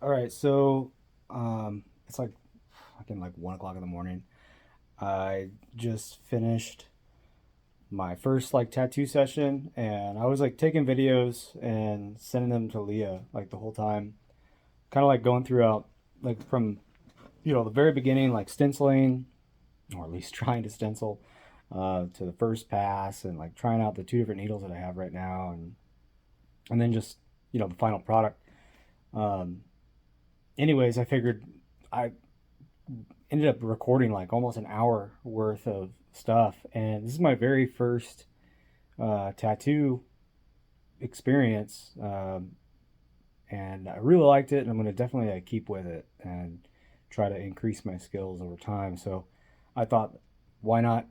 All right, so it's like fucking like 1 o'clock in the morning. I just finished my first like tattoo session, and I was like taking videos and sending them to Leah like the whole time, kind of like going throughout like from the very beginning, like stenciling, or at least trying to stencil, to the first pass, and like trying out the two different needles that I have right now, and then just the final product. Um, Anyways, I figured I ended up recording like almost an hour worth of stuff, and this is my very first tattoo experience, and I really liked it, and I'm going to definitely keep with it and try to increase my skills over time. So I thought, why not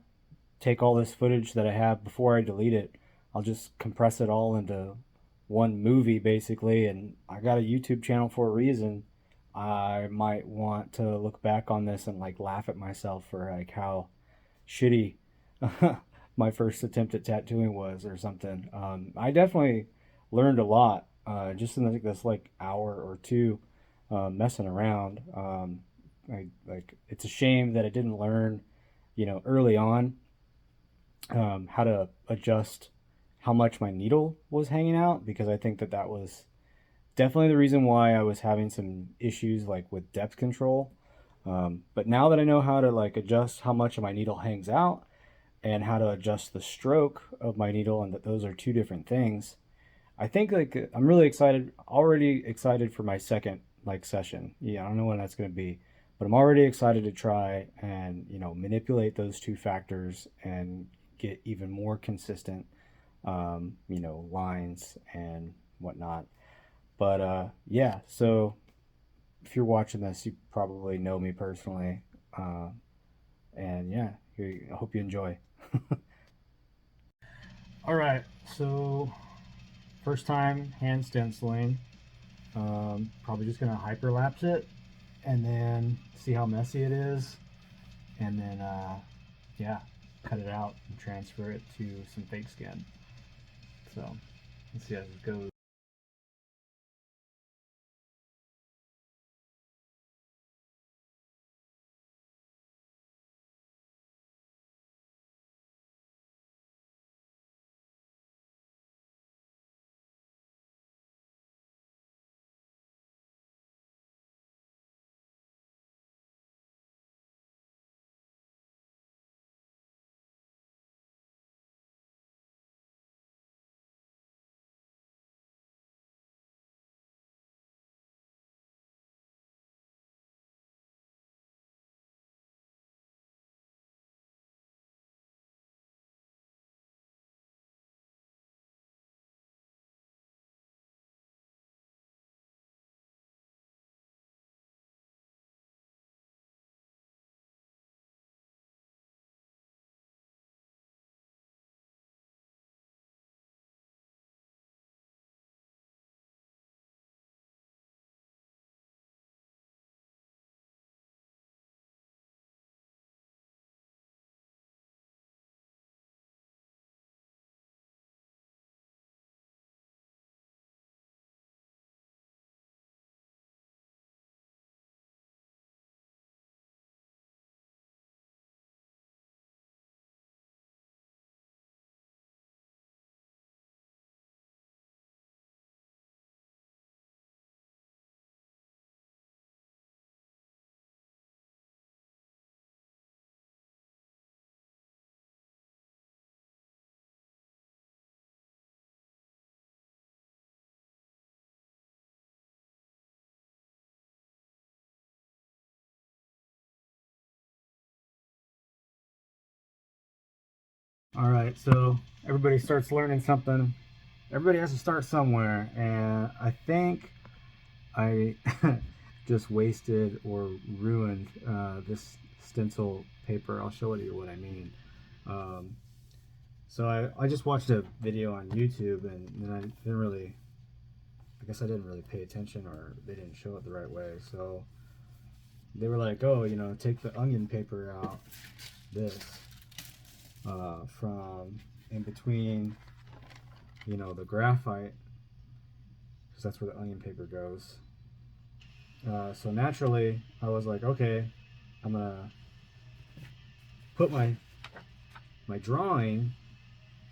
take all this footage that I have before I delete it? I'll just compress it all into one movie basically, and I got a YouTube channel for a reason. I might want to look back on this and like laugh at myself for like how shitty my first attempt at tattooing was or something. I definitely learned a lot just in like this like hour or two messing around. It's a shame that I didn't learn, early on, how to adjust how much my needle was hanging out, because I think that that was definitely the reason why I was having some issues like with depth control. But now that I know how to like adjust how much of my needle hangs out and how to adjust the stroke of my needle, and that those are two different things, I think like I'm really excited, already excited for my second like session. Yeah, I don't know when that's going to be, but I'm already excited to try and manipulate those two factors and get even more consistent lines and whatnot. But yeah, so if you're watching this, you probably know me personally. Uh, and yeah, I hope you enjoy. All right, so first time hand stenciling. Probably just gonna hyperlapse it and then see how messy it is, and then yeah, cut it out and transfer it to some fake skin. So let's see how this goes. All right, so everybody starts learning something. Everybody has to start somewhere, and I think I just wasted or ruined this stencil paper. I'll show you what I mean. Um, so I just watched a video on YouTube, and then I didn't really, I guess I didn't really pay attention, or they didn't show it the right way. So they were like, oh, take the onion paper out, this, from in between, the graphite, because that's where the onion paper goes. So naturally, I was like, okay, I'm gonna put my drawing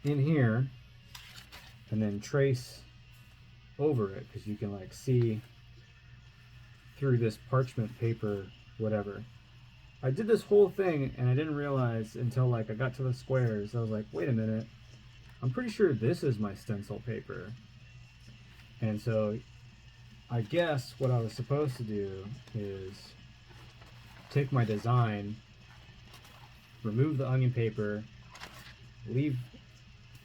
in here and then trace over it, because you can like see through this parchment paper, whatever. I did this whole thing and I didn't realize until like I got to the squares. I was like, wait a minute, I'm pretty sure this is my stencil paper. And so I guess what I was supposed to do is take my design, remove the onion paper, leave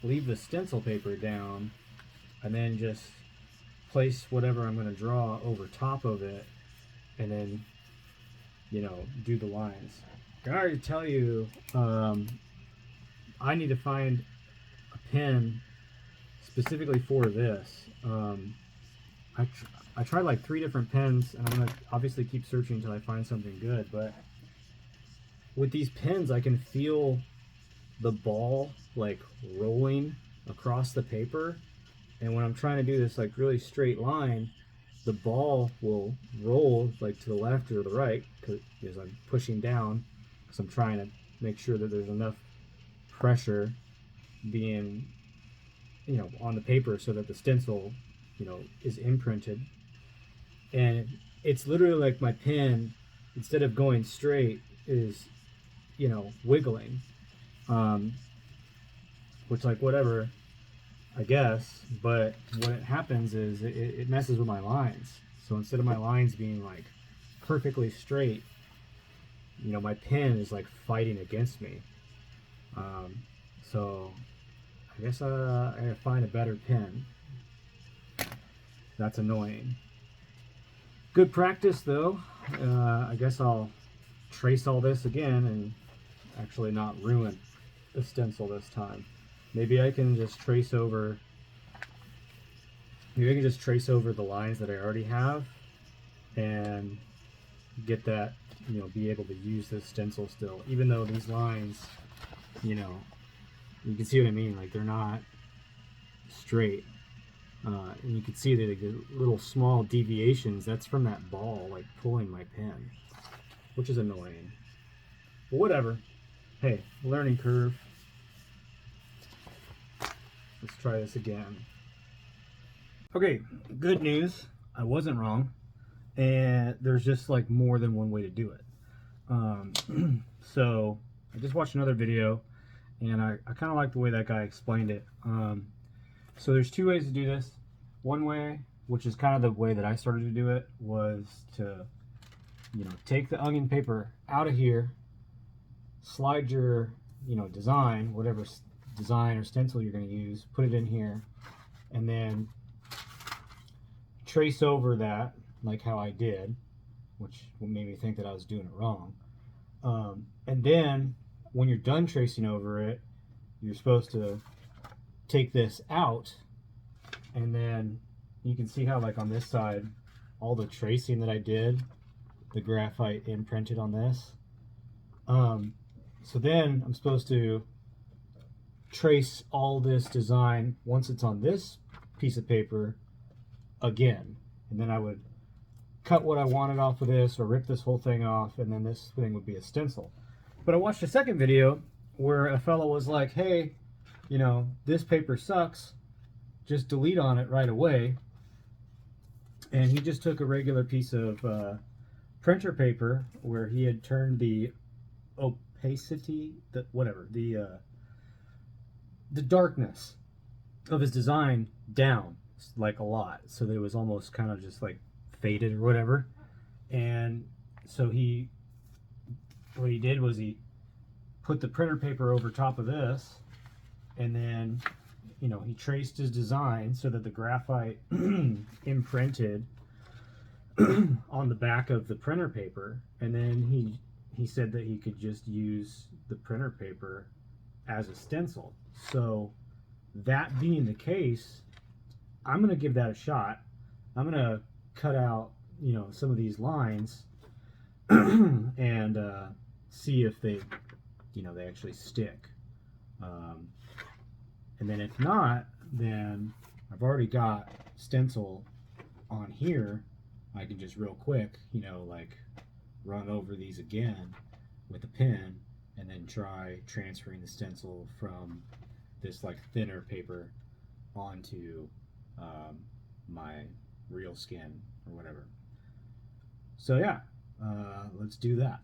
the stencil paper down, and then just place whatever I'm going to draw over top of it, and then, you know, do the lines. I already tell you, I need to find a pen specifically for this. I tried like 3 different pens, and I'm going to obviously keep searching until I find something good, but with these pens I can feel the ball like rolling across the paper, and when I'm trying to do this like really straight line, the ball will roll like to the left or the right because I'm pushing down, because I'm trying to make sure that there's enough pressure being, you know, on the paper so that the stencil, you know, is imprinted. And it's literally like my pen, instead of going straight, is, you know, wiggling, which, like, whatever, I guess. But what happens is it messes with my lines. So instead of my lines being like perfectly straight, you know, my pen is like fighting against me. So I guess I gotta find a better pen. That's annoying. Good practice though. I guess I'll trace all this again and actually not ruin the stencil this time. Maybe I can just trace over the lines that I already have and get that, you know, be able to use this stencil still, even though these lines, you know, you can see what I mean, like they're not straight. And you can see that the little small deviations, that's from that ball like pulling my pen, which is annoying. But whatever. Hey, learning curve. Let's try this again. Okay, good news. I wasn't wrong. And there's just like more than one way to do it. So I just watched another video, and I kind of like the way that guy explained it. So there's 2 ways to do this. One way, which is kind of the way that I started to do it, was to, you know, take the onion paper out of here, slide your, you know, design, whatever design or stencil you're going to use, put it in here, and then trace over that like how I did, which made me think that I was doing it wrong. And then when you're done tracing over it, you're supposed to take this out, and then you can see how, like, on this side, all the tracing that I did, the graphite imprinted on this. So then I'm supposed to trace all this design once it's on this piece of paper again, and then I would cut what I wanted off of this or rip this whole thing off, and then this thing would be a stencil. But I watched a second video where a fellow was like, hey, you know, this paper sucks, just delete on it right away. And he just took a regular piece of printer paper where he had turned the opacity, the darkness of his design down like a lot, so that it was almost kind of just like faded or whatever. And so what he did was he put the printer paper over top of this, and then, you know, he traced his design so that the graphite imprinted on the back of the printer paper, and then he said that he could just use the printer paper as a stencil. So that being the case, I'm going to give that a shot. I'm going to cut out, you know, some of these lines and see if they, you know, they actually stick. And then if not, then I've already got stencil on here I can just real quick, you know, like run over these again with a pen and then try transferring the stencil from this like thinner paper onto my Reelskin or whatever. So yeah, let's do that.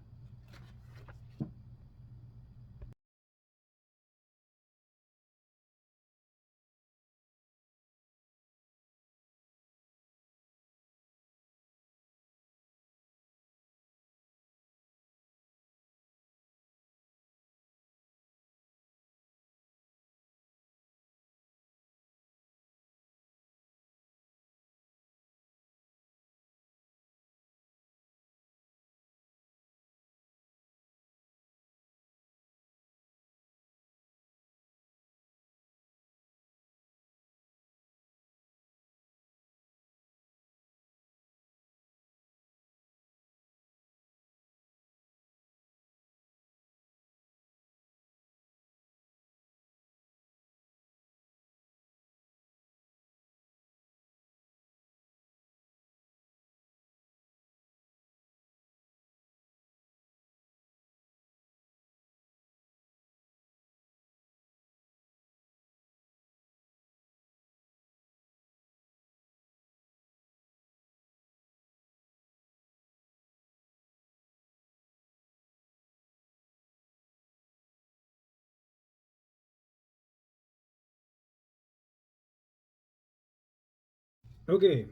Okay,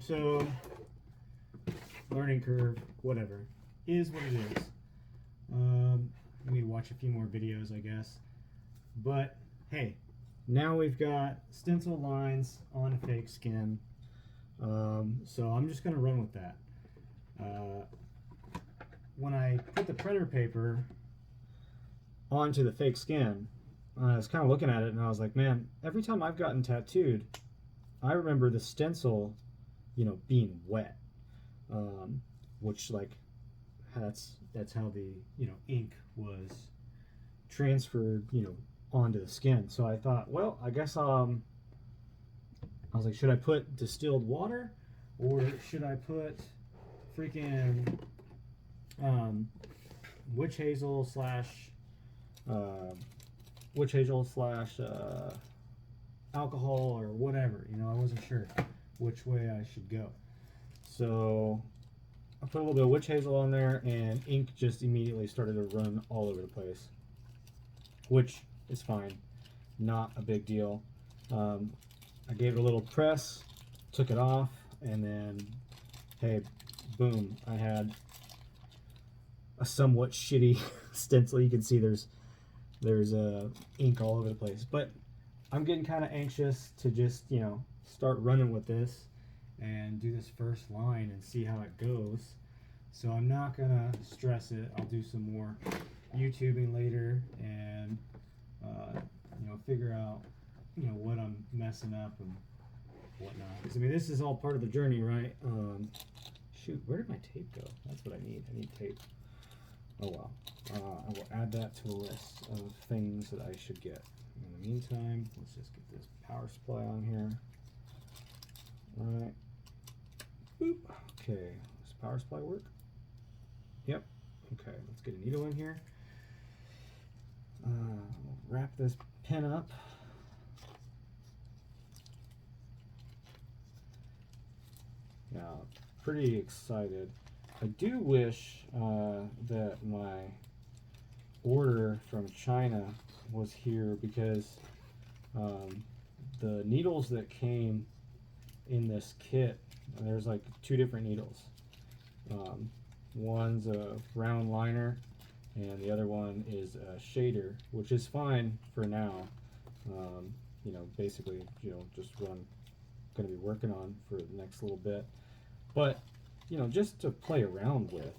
so learning curve, whatever, is what it is. I need to watch a few more videos, I guess. But hey, now we've got stencil lines on a fake skin. So I'm just going to run with that. When I put the printer paper onto the fake skin, I was kind of looking at it and I was like, man, every time I've gotten tattooed, I remember the stencil, you know, being wet, which like that's how the, you know, ink was transferred, you know, onto the skin. So I thought, well, I guess I was like, should I put distilled water or should I put freaking witch hazel slash alcohol or whatever, you know. I wasn't sure which way I should go. So I put a little bit of witch hazel on there and ink just immediately started to run all over the place, which is fine, not a big deal. I gave it a little press, took it off, and then, hey, boom, I had a somewhat shitty stencil. You can see there's ink all over the place, but I'm getting kind of anxious to just, you know, start running with this and do this first line and see how it goes. So I'm not gonna stress it. I'll do some more YouTubing later and you know, figure out, you know, what I'm messing up and whatnot. Because I mean, this is all part of the journey, right? Shoot, where did my tape go? That's what I need. I need tape. Oh well. I will add that to a list of things that I should get. In the meantime, let's just get this power supply on here. All right. Boop. Okay. Does power supply work? Yep. Okay. Let's get a needle in here. We'll wrap this pin up. Now, pretty excited. I do wish that my order from China was here, because the needles that came in this kit, there's like 2 different needles. One's a round liner and the other one is a shader, which is fine for now. You know, basically, you know, just what I'm going to be working on for the next little bit. But, you know, just to play around with,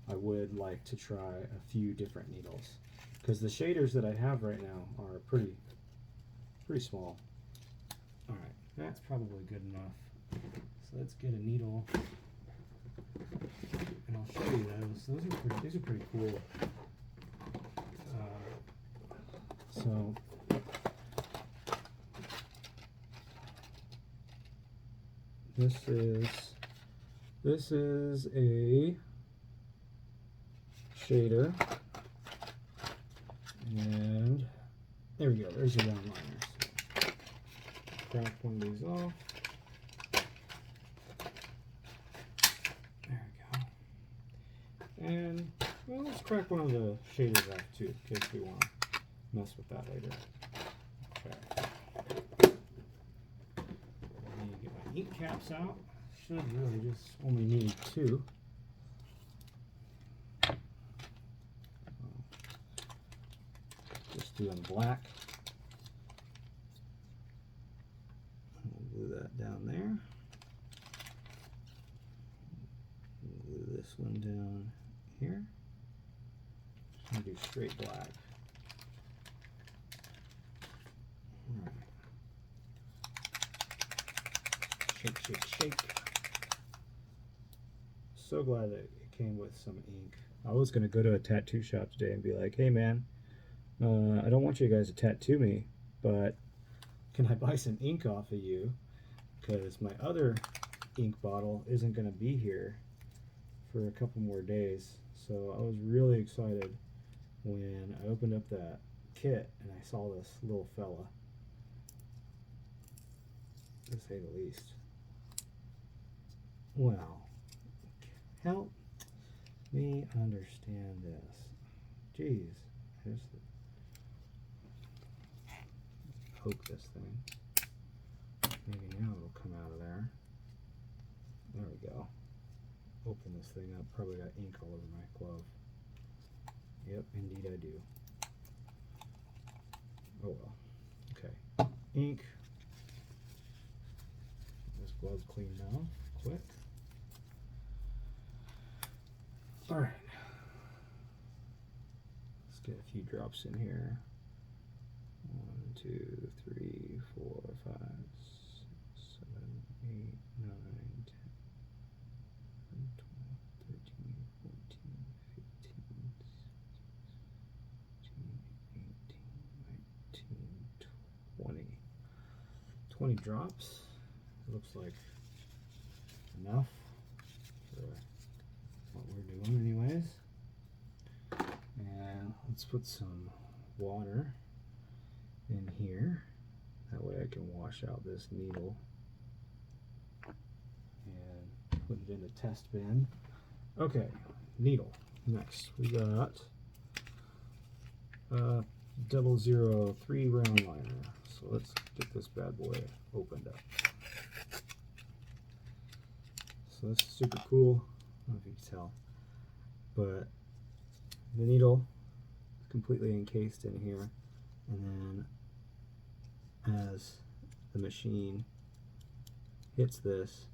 I would like to try a few different needles, because the shaders that I have right now are pretty small. All right, that's probably good enough. So let's get a needle, and I'll show you those. These are pretty cool. So this is This is a shader, and there we go. There's the round liner. So crack one of these off. There we go. And well, let's crack one of the shaders off too, in case we want to mess with that later. Okay. Let me get my ink caps out. Should really just only need 2. Just doing black. We'll glue that down there. Glue this one down here. And do straight black. All right. Shake, shake, shake. So glad that it came with some ink. I was gonna go to a tattoo shop today and be like, hey man, I don't want you guys to tattoo me, but can I buy some ink off of you? Because my other ink bottle isn't gonna be here for a couple more days. So I was really excited when I opened up that kit and I saw this little fella, to say the least. Well, help me understand this. Jeez, just poke this thing. Maybe now it'll come out of there. There we go. Open this thing up. Probably got ink all over my glove. Yep, indeed I do. Oh well. Okay. Ink. This glove's clean now. Quick. Alright. Let's get a few drops in here. 1, 2, 3, 4, 5, 6, 7, 8, 9, 10, 12, 13, 14, 15, 16, 18, 19, 20. 20 drops. It looks like enough for what we're doing anyways. And let's put some water in here. That way I can wash out this needle and put it in the test bin. Okay, needle. Next we got 003 round liner. So let's get this bad boy opened up. So that's super cool. I don't know if you can tell, but the needle is completely encased in here, and then as the machine hits this,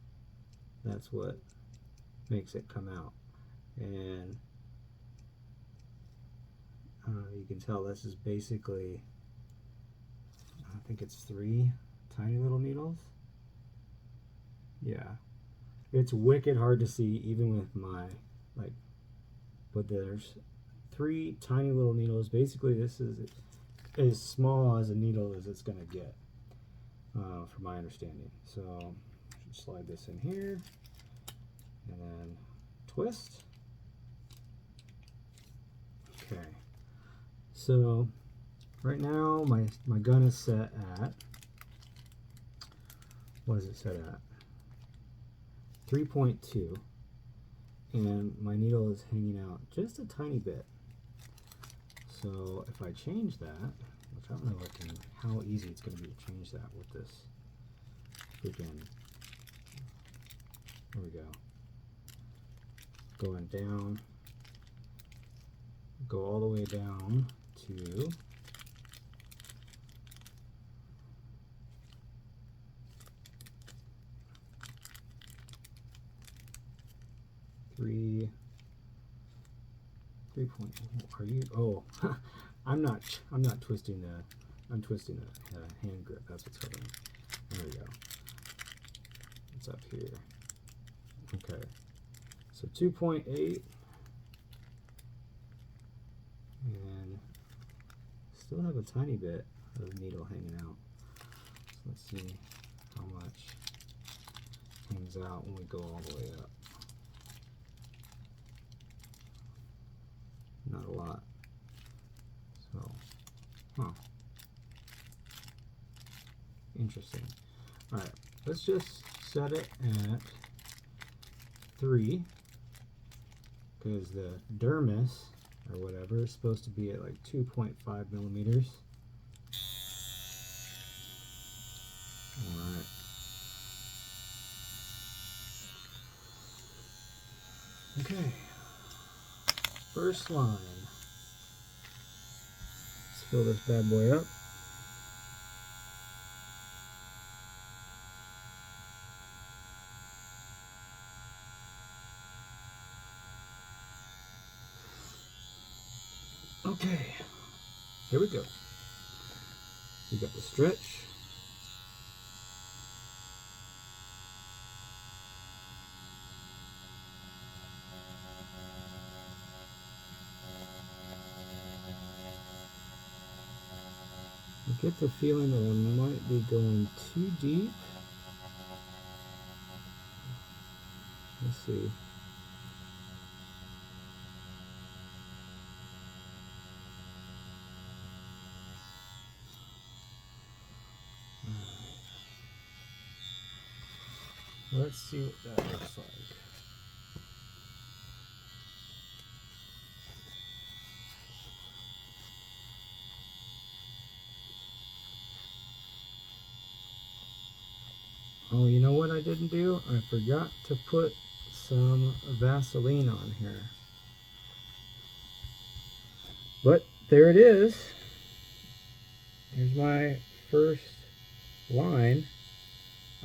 that's what makes it come out. And you can tell this is basically, I think it's 3 tiny little needles. Yeah, it's wicked hard to see even with my but there's 3 tiny little needles. Basically this is as small as a needle as it's gonna get, from my understanding. So just slide this in here and then twist. Okay, so right now my gun is set at, what is it set at? 3.2, and my needle is hanging out just a tiny bit. So if I change that, which I don't know how easy it's going to be to change that with this freaking, there we go, going down, go all the way down to 3 point. Are you? Oh, I'm not twisting the. I'm twisting the hand grip. That's what's happening. There we go. It's up here. Okay. So 2.8, and still have a tiny bit of needle hanging out. So let's see how much hangs out when we go all the way up. not a lot. So, huh. Interesting. Alright, let's just set it at 3, because the dermis, or whatever, is supposed to be at like 2.5 millimeters. Alright. Okay. First line. Let's fill this bad boy up. Okay, here we go. We got the stretch. I get the feeling that I might be going too deep. Let's see. Let's see what that looks like. Oh, you know what I didn't do? I forgot to put some Vaseline on here. But there it is. Here's my first line.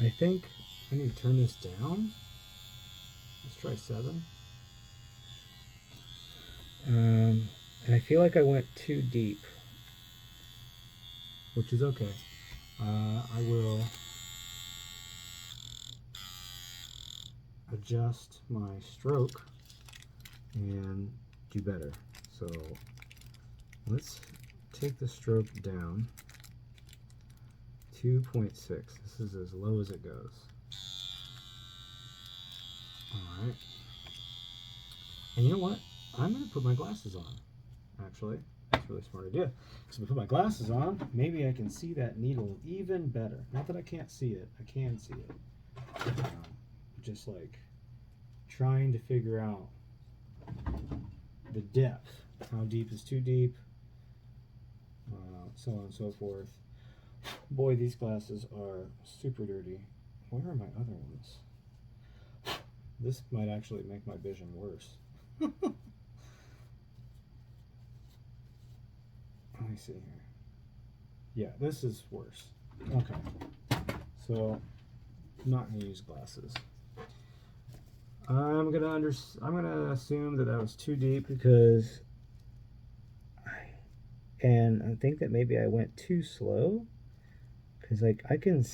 I think I need to turn this down. Let's try 7. And I feel like I went too deep, which is okay. I will adjust my stroke and do better. So let's take the stroke down. 2.6. This is as low as it goes. Alright. And you know what? I'm going to put my glasses on, actually. That's a really smart idea. Because if I put my glasses on, maybe I can see that needle even better. Not that I can't see it. I can see it. Just like trying to figure out the depth. How deep is too deep? So on and so forth. Boy, these glasses are super dirty. Where are my other ones? This might actually make my vision worse. Let me see here. Yeah, this is worse. Okay. So, I'm not going to use glasses. I'm gonna assume that was too deep because I think that maybe I went too slow, because like I can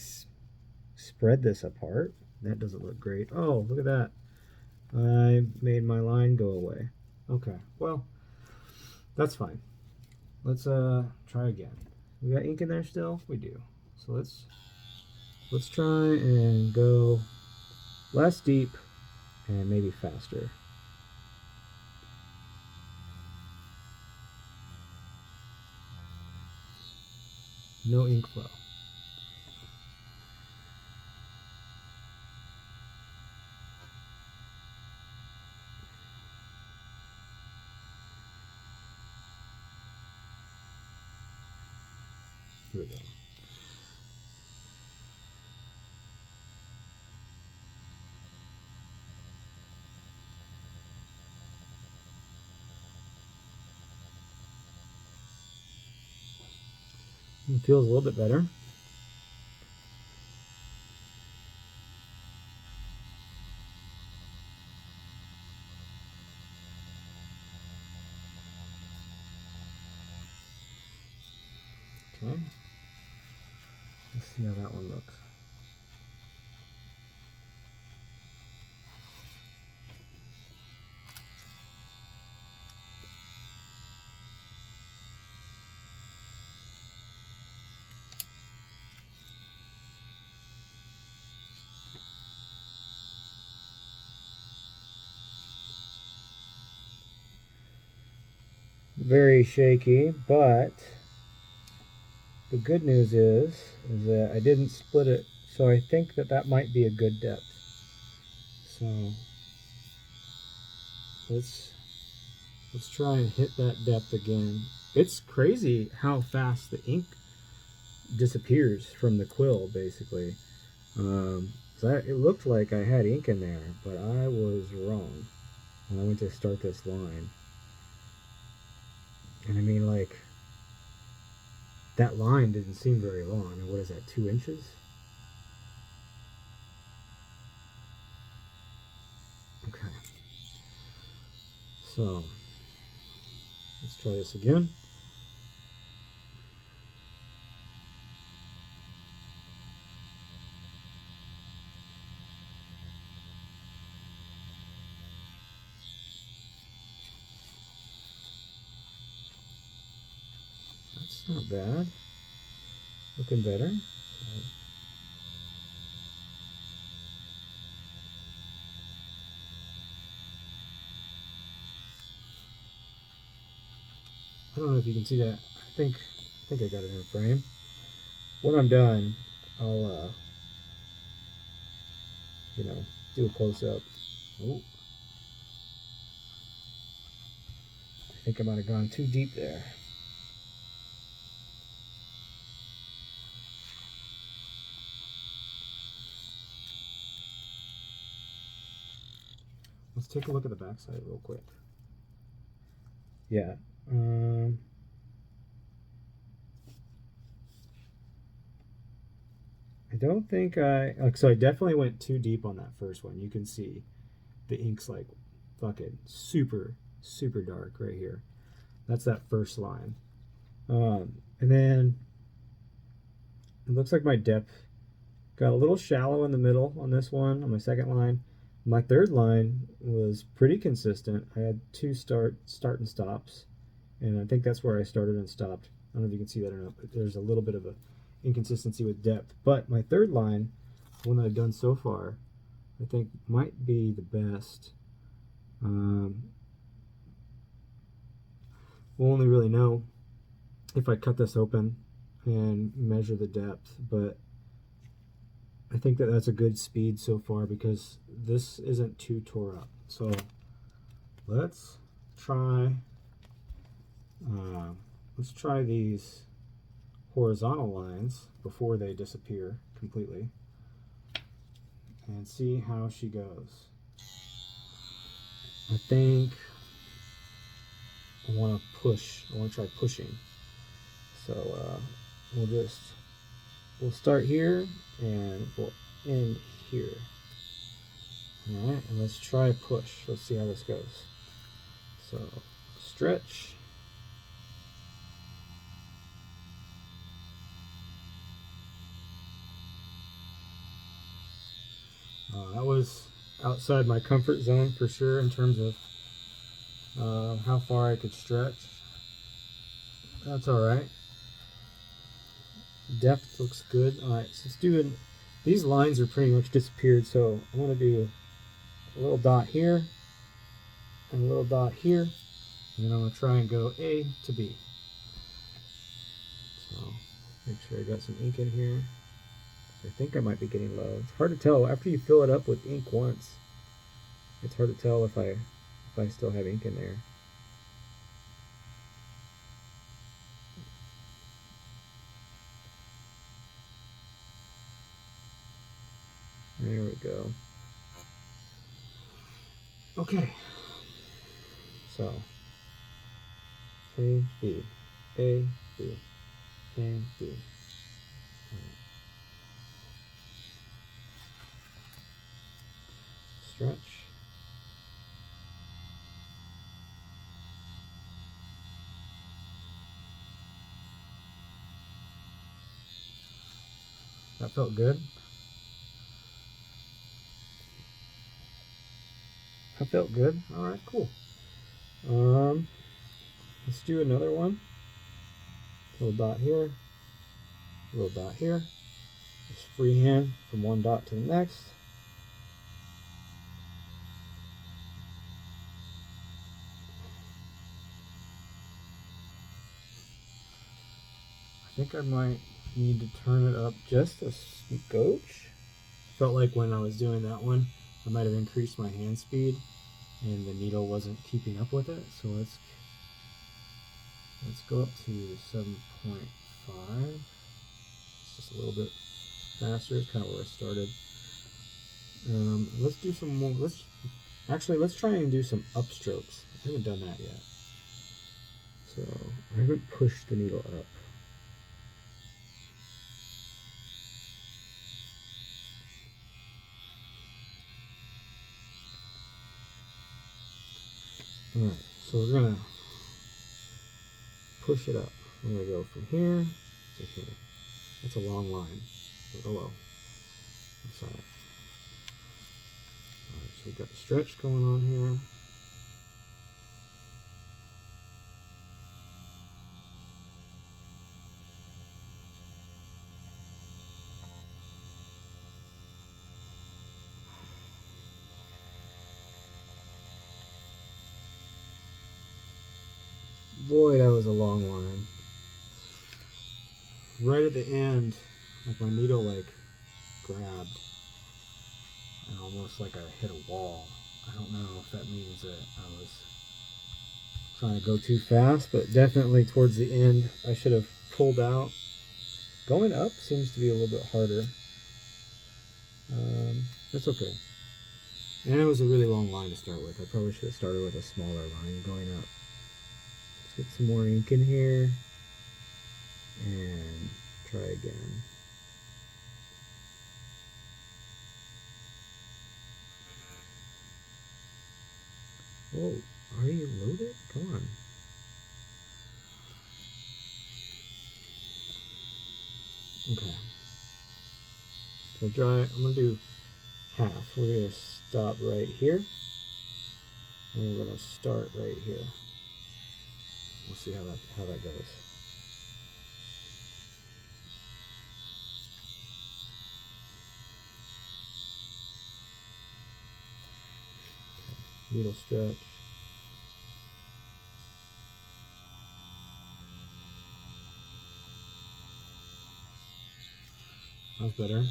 spread this apart. That doesn't look great. Oh, look at that. I made my line go away. Okay, well, that's fine. Let's try again. We got ink in there still? We do. So let's try and go less deep and maybe faster. No ink flow. Here we go. It feels a little bit better. Okay. Let's see how that one looks. very shaky, but the good news is that I didn't split it, so I think that might be a good depth. So let's try and hit that depth again. It's crazy how fast the ink disappears from the quill, basically. It looked like I had ink in there, but I was wrong when I went to start this line. And I mean, like, that line didn't seem very long. I mean, what is that, 2 inches? Okay. So, let's try this again. That's not bad. Looking better. I don't know if you can see that. I think I got it in frame. When I'm done, I'll do a close up. Oh, I think I might have gone too deep there. Let's take a look at the backside real quick. Yeah. I don't think so I definitely went too deep on that first one. You can see the ink's like fucking super, super dark right here. That's that first line. And then it looks like my depth got a little shallow in the middle on this one, on my second line. My third line was pretty consistent. I had 2 start and stops, and I think that's where I started and stopped. I don't know if you can see that or not, but there's a little bit of a inconsistency with depth. But my third line, the one that I've done so far, I think might be the best. We'll only really know if I cut this open and measure the depth, but I think that's a good speed so far because this isn't too tore up. So let's try these horizontal lines before they disappear completely and see how she goes. I think I want to try pushing. So we'll start here and we'll end here. All right, and let's try push. Let's see how this goes. So stretch. That was outside my comfort zone for sure in terms of how far I could stretch. That's all right. Depth looks good. All right, so let's do these lines are pretty much disappeared, so I'm going to do a little dot here and a little dot here, and then I'm going to try and go A to B. So make sure I got some ink in here. I think I might be getting low. It's hard to tell after you fill it up with ink once. It's hard to tell if I still have ink in there. There we go. Okay. So A, B, A, B, A, B. Stretch. That felt good. That felt good. All right, cool. Let's do another one. Little dot here, little dot here. Just freehand from one dot to the next. think I might need to turn it up just a skoch. Felt like when I was doing that one, I might have increased my hand speed and the needle wasn't keeping up with it. So let's go up to 7.5. It's just a little bit faster. It's kind of where I started. Let's do some more. Let's try and do some upstrokes. I haven't done that yet. So I haven't pushed the needle up. Alright, so we're gonna push it up. I'm gonna go from here to here. That's a long line. Oh well. I'm sorry. Alright, so we've got the stretch going on here. Boy, that was a long line. Right at the end, like my needle like grabbed and almost like I hit a wall. I don't know if that means that I was trying to go too fast, but definitely towards the end I should have pulled out. Going up seems to be a little bit harder. That's okay. And it was a really long line to start with. I probably should have started with a smaller line going up. Let's get some more ink in here and try again. Oh, are you loaded? Come on. Okay. So I'm gonna do half. We're gonna stop right here. And we're gonna start right here. We'll see how that goes. Needle stretch. That's better.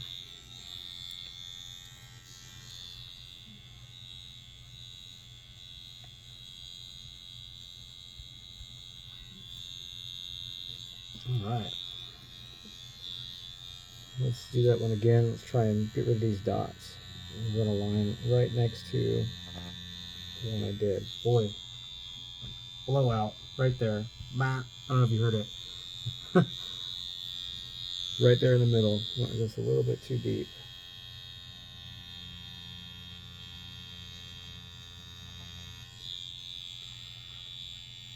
Alright. Let's do that one again. Let's try and get rid of these dots. Run a line right next to the one I did. Boy. Blowout. Right there. I don't know if you heard it. Right there in the middle. Went just a little bit too deep.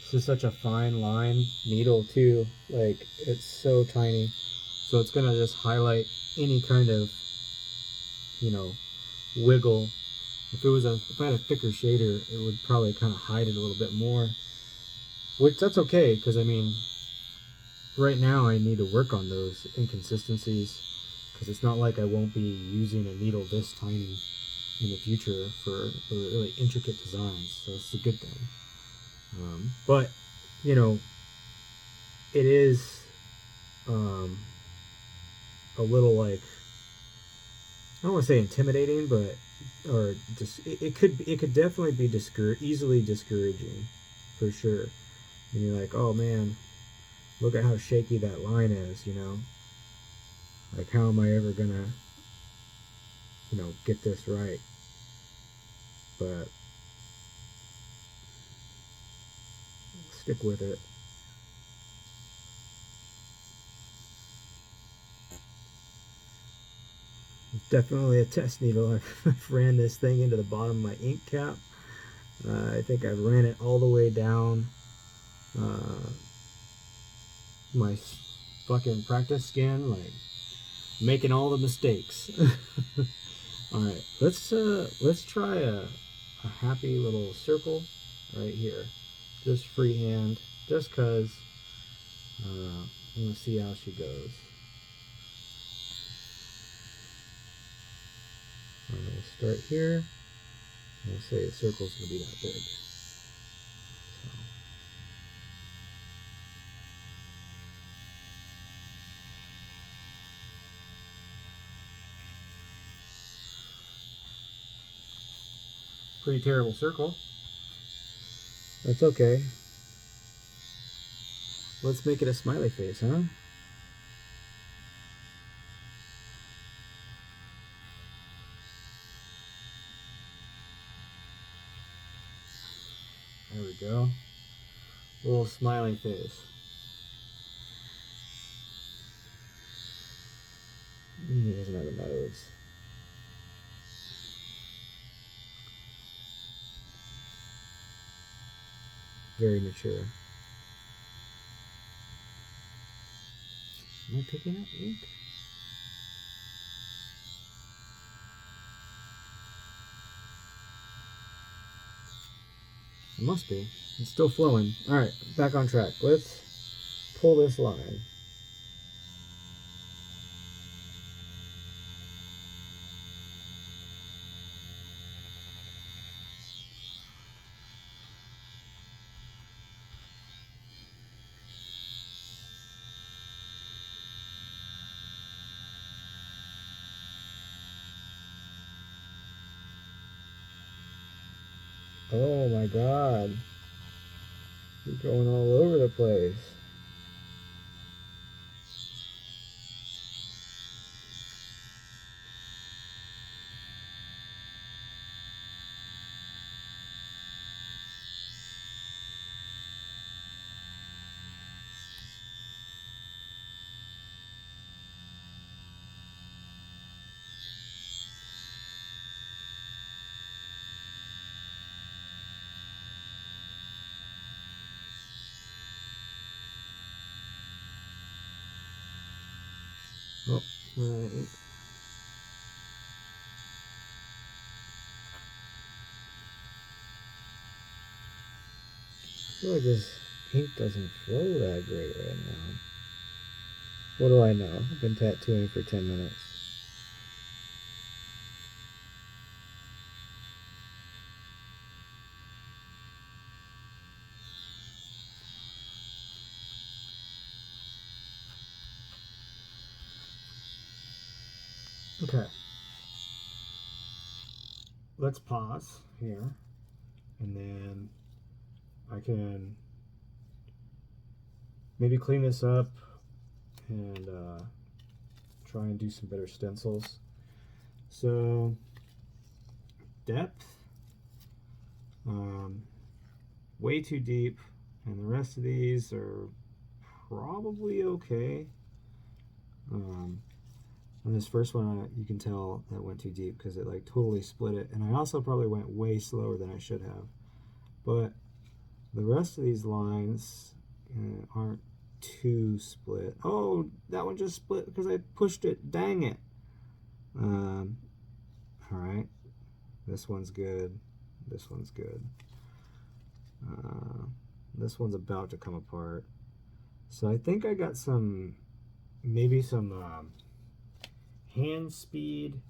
This is such a fine line needle too. Like, it's so tiny. So it's gonna just highlight any kind of, you know, wiggle. If I had a thicker shader, it would probably kind of hide it a little bit more. Which, that's okay, because I mean, right now I need to work on those inconsistencies, because it's not like I won't be using a needle this tiny in the future for really intricate designs, so it's a good thing. But, you know, it is a little like, I don't want to say intimidating, but or just it could definitely be easily discouraging, for sure. And you're like, oh man, look at how shaky that line is, you know. Like, how am I ever gonna, you know, get this right? But stick with it. It's definitely a test needle. I've ran this thing into the bottom of my ink cap. I think I ran it all the way down my fucking practice skin, like making all the mistakes. All right, let's try a happy little circle right here, just freehand, just cause I'm gonna see how she goes. All right, we'll start here. We'll say the circle's gonna be that big. So. Pretty terrible circle. That's okay. Let's make it a smiley face, huh? There we go. Little smiley face. He doesn't have a nose. Very mature. Am I picking up ink? It must be. It's still flowing. Alright, back on track. Let's pull this line. Oh my god. You're going all over the place. Oh, right. I feel like this ink doesn't flow that great right now. What do I know? I've been tattooing for 10 minutes. Okay. Let's pause here, and then I can maybe clean this up and try and do some better stencils. So depth, way too deep, and the rest of these are probably okay. On this first one, you can tell that went too deep because it like totally split it, and I also probably went way slower than I should have. But the rest of these lines aren't too split. Oh, that one just split because I pushed it. Dang it. All right, this one's good. This one's good. This one's about to come apart. So I think I got maybe some hand speed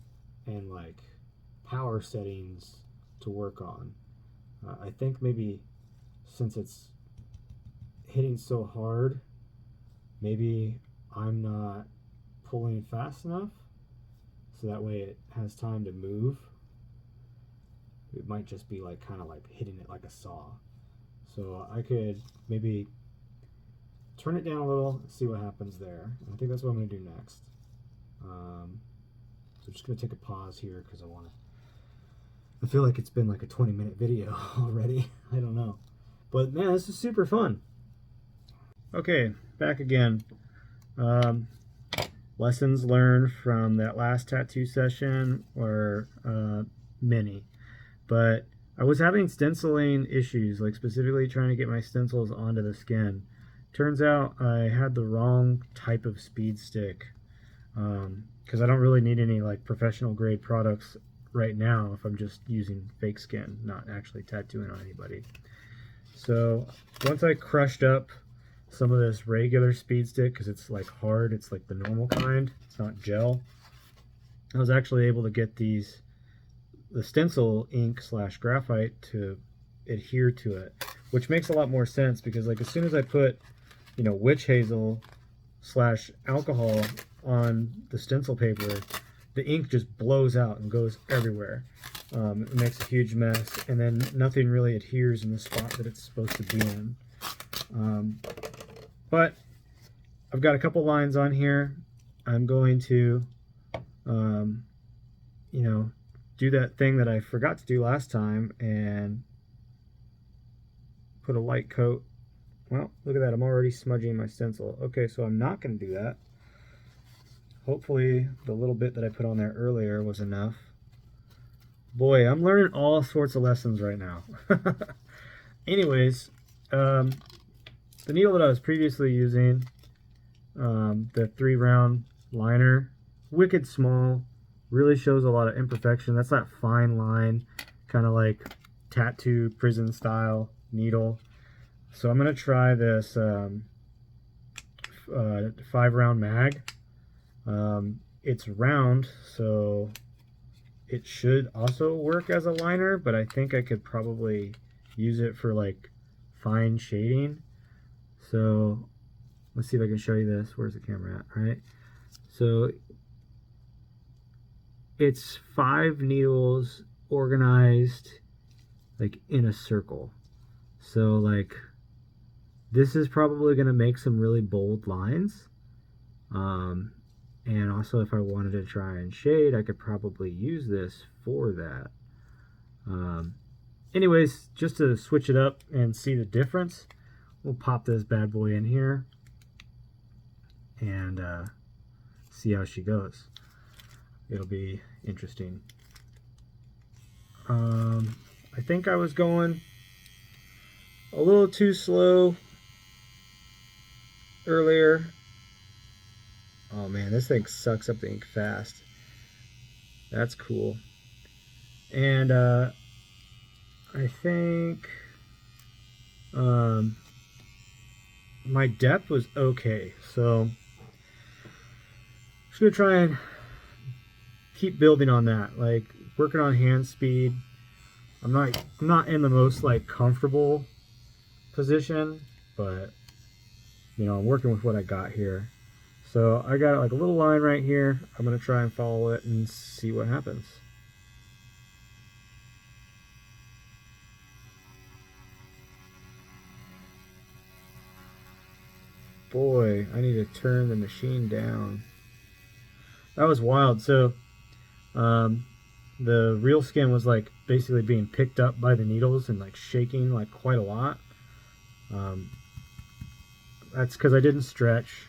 and like power settings to work on. I think maybe since it's hitting so hard, maybe I'm not pulling fast enough, so that way it has time to move. It might just be like kind of like hitting it like a saw. So I could maybe turn it down a little, see what happens there. I think that's what I'm going to do next. So I'm just going to take a pause here because I feel like it's been like a 20-minute video already. I don't know. But man, this is super fun. Okay, back again. Lessons learned from that last tattoo session were many. But I was having stenciling issues, like specifically trying to get my stencils onto the skin. Turns out I had the wrong type of speed stick, because I don't really need any like professional grade products right now if I'm just using fake skin, not actually tattooing on anybody. So once I crushed up some of this regular speed stick, because it's like hard, it's like the normal kind, it's not gel, I was actually able to get the stencil ink / graphite to adhere to it, which makes a lot more sense because like as soon as I put, you know, witch hazel / alcohol on the stencil paper, the ink just blows out and goes everywhere. It makes a huge mess, and then nothing really adheres in the spot that it's supposed to be in. But I've got a couple lines on here. I'm going to, you know, do that thing that I forgot to do last time and put a light coat. Well, look at that. I'm already smudging my stencil. Okay, so I'm not going to do that. Hopefully the little bit that I put on there earlier was enough. Boy, I'm learning all sorts of lessons right now. Anyways, the needle that I was previously using, the 3-round liner, wicked small, really shows a lot of imperfection. That's that fine line, kind of like tattoo prison style needle. So I'm going to try this 5-round mag. It's round, so it should also work as a liner, but I think I could probably use it for like fine shading. So let's see if I can show you this. Where's the camera at? All right. So it's 5 needles organized like in a circle. So like this is probably going to make some really bold lines. And also if I wanted to try and shade, I could probably use this for that. Anyways, just to switch it up and see the difference, we'll pop this bad boy in here and see how she goes. It'll be interesting. I think I was going a little too slow earlier. Oh man, this thing sucks up the ink fast. That's cool. And I think my depth was okay. So I'm just gonna try and keep building on that, like working on hand speed. I'm not in the most like comfortable position, but you know, I'm working with what I got here. So I got like a little line right here. I'm going to try and follow it and see what happens. Boy, I need to turn the machine down. That was wild. So the Reelskin was like basically being picked up by the needles and like shaking like quite a lot. That's because I didn't stretch,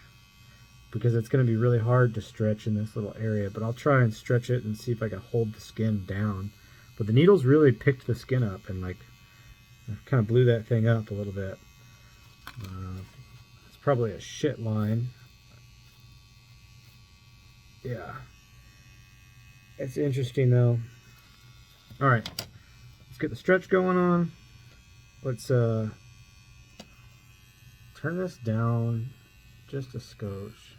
because it's going to be really hard to stretch in this little area, but I'll try and stretch it and see if I can hold the skin down. But the needles really picked the skin up and like kind of blew that thing up a little bit. It's probably a shit line. Yeah. It's interesting though. All right, let's get the stretch going on. Let's turn this down just a skosh.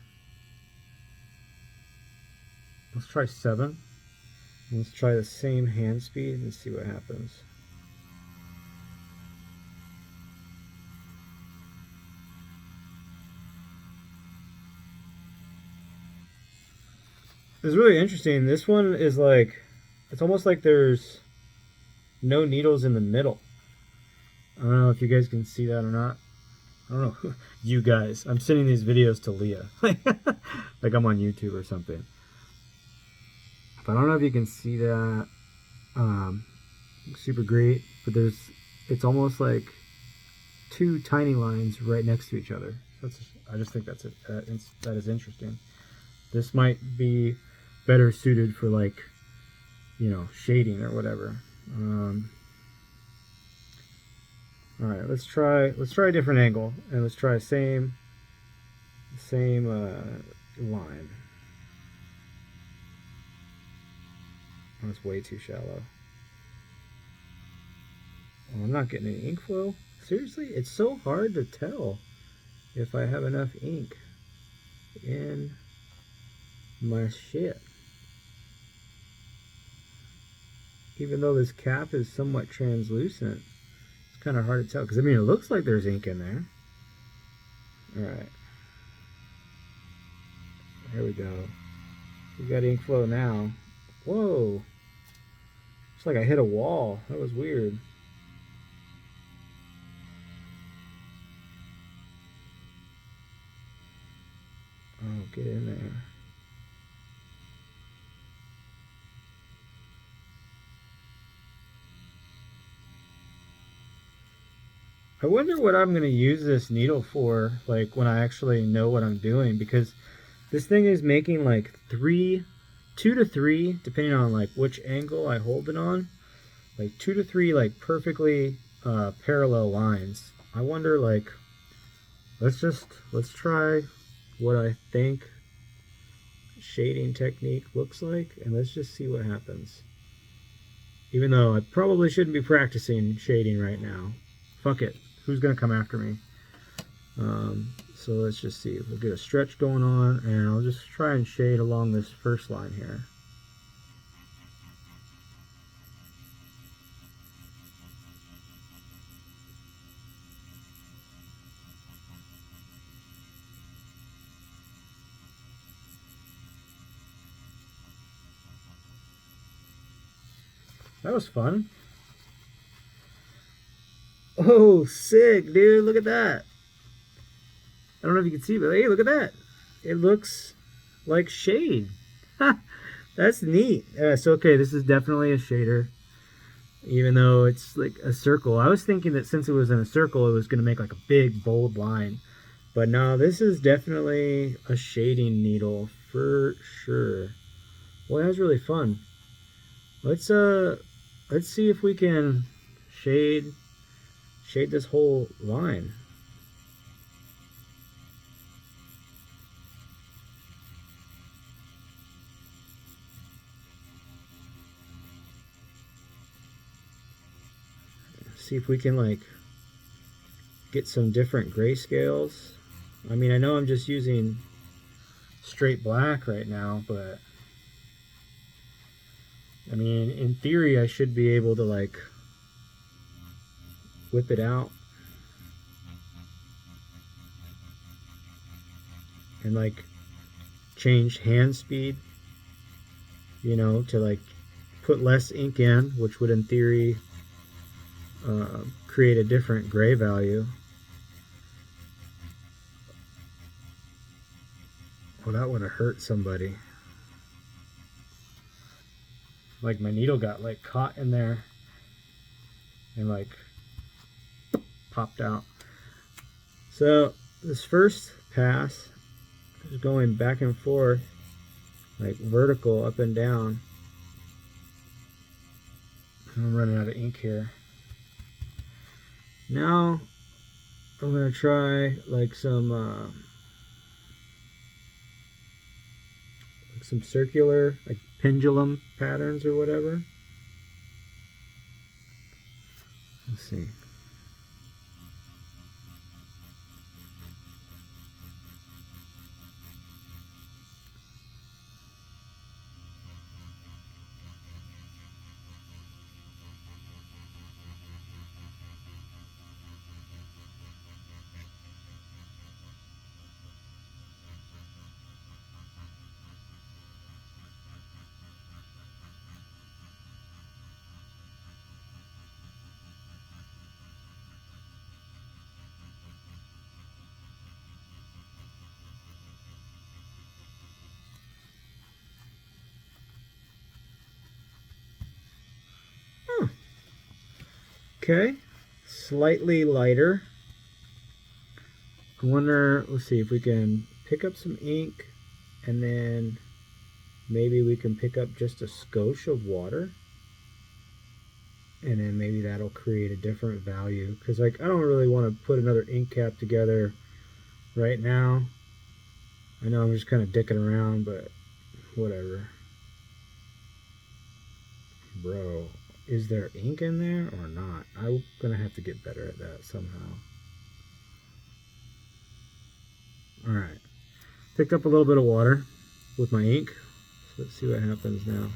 Let's try 7. Let's try the same hand speed and see what happens. It's really interesting. This one is like, it's almost like there's no needles in the middle. I don't know if you guys can see that or not. I don't know. You guys. I'm sending these videos to Leah. Like I'm on YouTube or something. But I don't know if you can see that super great. But it's almost like 2 tiny lines right next to each other. I just think that is interesting. This might be better suited for like, you know, shading or whatever. All right, let's try a different angle, and let's try same line. Oh, it's way too shallow. Oh, I'm not getting any ink flow. Seriously, it's so hard to tell if I have enough ink in my shit. Even though this cap is somewhat translucent, it's kind of hard to tell, because I mean it looks like there's ink in there. Alright, here we go. We got ink flow now. Whoa, It's like I hit a wall. That was weird. Oh, get in there. I wonder what I'm going to use this needle for, like when I actually know what I'm doing, because this thing is making like 2 to 3, depending on like which angle I hold it on, like 2 to 3 like perfectly parallel lines. I wonder, like, let's try what I think shading technique looks like, and let's just see what happens. Even though I probably shouldn't be practicing shading right now. Fuck it. Who's gonna come after me? So let's just see. We'll get a stretch going on, and I'll just try and shade along this first line here. That was fun. Oh, sick, dude. Look at that. I don't know if you can see, but hey, look at that. It looks like shade. That's neat. So, okay, this is definitely a shader, even though it's like a circle. I was thinking that since it was in a circle, it was going to make like a big, bold line. But no, this is definitely a shading needle for sure. Well, that was really fun. Let's see if we can shade this whole line. See if we can like get some different grayscales. I mean, I know I'm just using straight black right now, but I mean, in theory, I should be able to like whip it out and like change hand speed, you know, to like put less ink in, which would in theory create a different gray value. Well, that would have hurt somebody. Like my needle got like caught in there and like popped out. So this first pass is going back and forth, like vertical up and down. I'm running out of ink here. Now I'm gonna try like some circular, like pendulum patterns or whatever. Let's see. Okay, slightly lighter. I wonder, let's see if we can pick up some ink, and then maybe we can pick up just a skosh of water, and then maybe that'll create a different value, because like I don't really want to put another ink cap together right now. I know I'm just kind of dicking around, but whatever. Bro, is there ink in there or not? I'm gonna have to get better at that somehow. Alright, picked up a little bit of water with my ink, so let's see what happens now.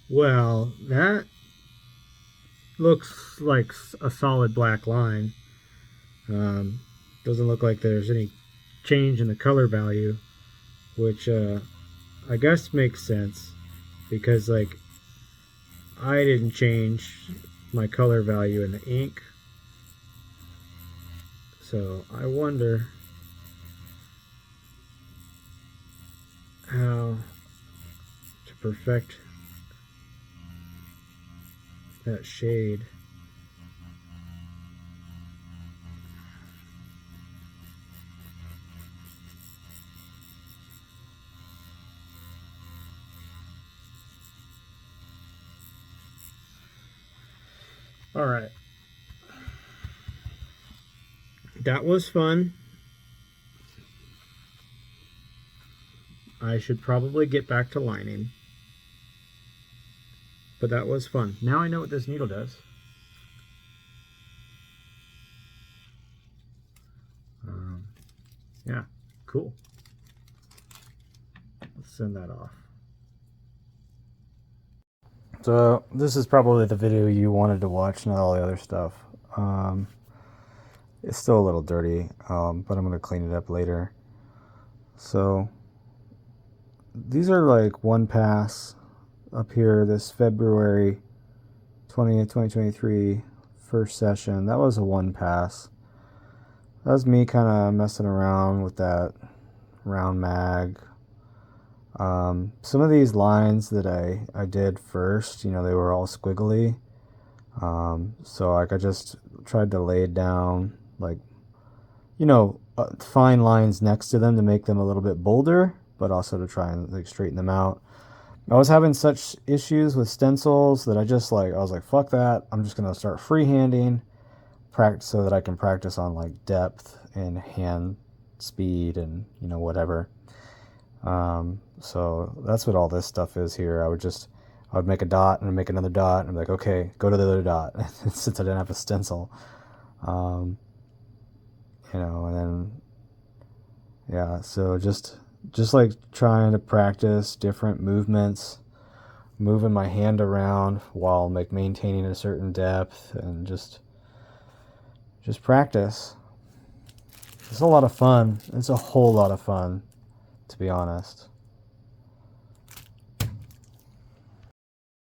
Well, that looks like a solid black line. Um, doesn't look like there's any change in the color value, which I guess makes sense because like I didn't change my color value in the ink. So I wonder how to perfect that shade. All right. That was fun. I should probably get back to lining. But that was fun. Now I know what this needle does. Yeah, cool. Let's send that off. So this is probably the video you wanted to watch, not all the other stuff. It's still a little dirty, but I'm going to clean it up later. So these are like one pass up here, this February 20th, 2023 first session. That was a one pass. That was me kind of messing around with that round mag. Some of these lines that I did first, you know, they were all squiggly. So like I just tried to lay it down, like, you know, fine lines next to them to make them a little bit bolder, but also to try and like straighten them out. I was having such issues with stencils that I was like, fuck that. I'm just going to start freehanding, practice so that I can practice on like depth and hand speed and, you know, whatever. So that's what all this stuff is here. I would make a dot and make another dot and I'm like, okay, go to the other dot since I didn't have a stencil. You know, and then, yeah, so just like trying to practice different movements, moving my hand around while like maintaining a certain depth and just practice. It's a lot of fun. It's a whole lot of fun, to be honest.